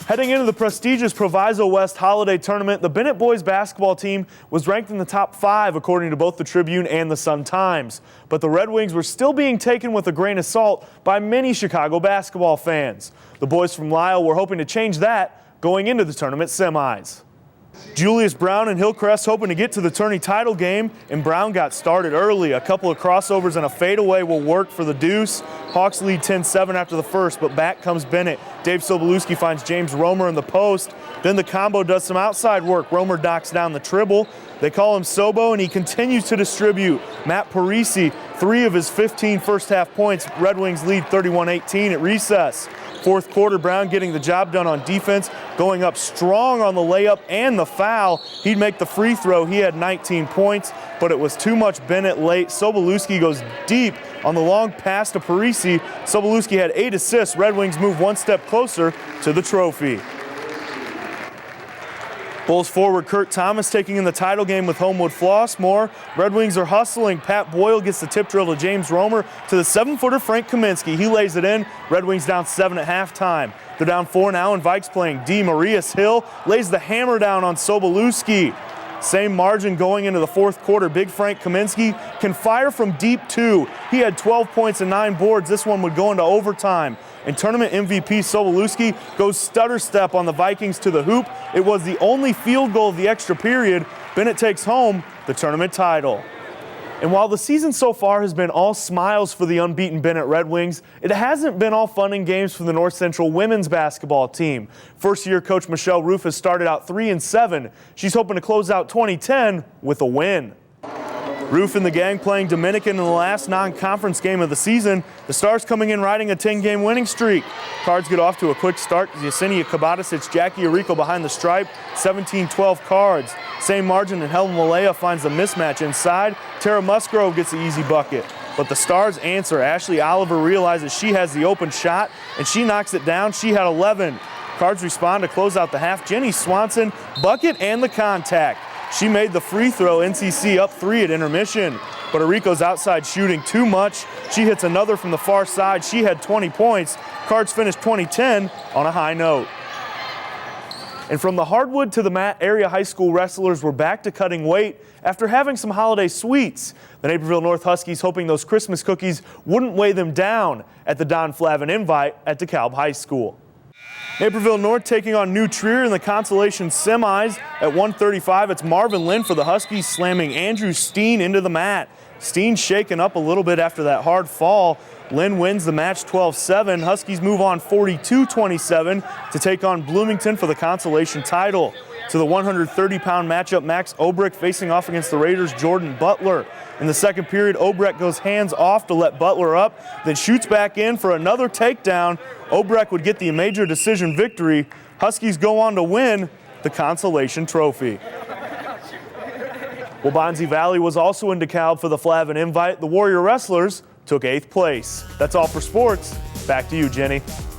Heading into the prestigious Proviso West Holiday Tournament, the Bennett boys basketball team was ranked in the top 5 according to both the Tribune and the Sun-Times. But the Red Wings were still being taken with a grain of salt by many Chicago basketball fans. The boys from Lisle were hoping to change that going into the tournament semis. Julius Brown and Hillcrest hoping to get to the tourney title game, and Brown got started early. A couple of crossovers and a fadeaway will work for the deuce. Hawks lead 10-7 after the first, but back comes Bennett. Dave Sobolewski finds James Romer in the post. Then the combo does some outside work. Romer knocks down the dribble. They call him Sobo, and he continues to distribute. Matt Parisi, 3 of his 15 first-half points. Red Wings lead 31-18 at recess. Fourth quarter, Brown getting the job done on defense, going up strong on the layup and the foul. He'd make the free throw. He had 19 points, but it was too much Bennett late. Sobolewski goes deep on the long pass to Parisi. Sobolewski had 8 assists. Red Wings move one step closer to the trophy. Bulls forward Kurt Thomas taking in the title game with Homewood Flossmoor. Red Wings are hustling. Pat Boyle gets the tip drill to James Romer to the 7-footer Frank Kaminsky. He lays it in. Red Wings down 7 at halftime. They're down 4 now, and Vikes playing D. Marius Hill lays the hammer down on Sobolewski. Same margin going into the fourth quarter. Big Frank Kaminsky can fire from deep too. He had 12 points and 9 boards. This one would go into overtime. And tournament MVP Sobolewski goes stutter step on the Vikings to the hoop. It was the only field goal of the extra period. Bennett takes home the tournament title. And while the season so far has been all smiles for the unbeaten Bennett Red Wings, it hasn't been all fun and games for the North Central women's basketball team. First-year coach Michelle Roof has started out 3-7. She's hoping to close out 2010 with a win. Roof and the gang playing Dominican in the last non-conference game of the season. The Stars coming in riding a 10-game winning streak. Cards get off to a quick start. Yesenia Kabatis hits Jackie Arico behind the stripe. 17-12 Cards. Same margin, and Helen Malaya finds the mismatch inside. Tara Musgrove gets the easy bucket. But the Stars answer. Ashley Oliver realizes she has the open shot, and she knocks it down. She had 11. Cards respond to close out the half. Jenny Swanson, bucket and the contact. She made the free throw. NCC up 3 at intermission. But Arico's outside shooting too much. She hits another from the far side. She had 20 points. Cards finished 2010 on a high note. And from the hardwood to the mat, area high school wrestlers were back to cutting weight after having some holiday sweets. The Naperville North Huskies hoping those Christmas cookies wouldn't weigh them down at the Don Flavin Invite at DeKalb High School. Naperville North taking on New Trier in the consolation semis. At 1:35, it's Marvin Lynn for the Huskies slamming Andrew Steen into the mat. Steen shaken up a little bit after that hard fall. Lynn wins the match 12-7. Huskies move on 42-27 to take on Bloomington for the consolation title. To the 130-pound matchup, Max Obrecht facing off against the Raiders' Jordan Butler. In the second period, Obrecht goes hands off to let Butler up, then shoots back in for another takedown. Obrecht would get the major decision victory. Huskies go on to win the consolation trophy. Waubonsie Valley was also in DeKalb for the Flavin Invite. The Warrior Wrestlers took 8th place. That's all for sports. Back to you, Jenny.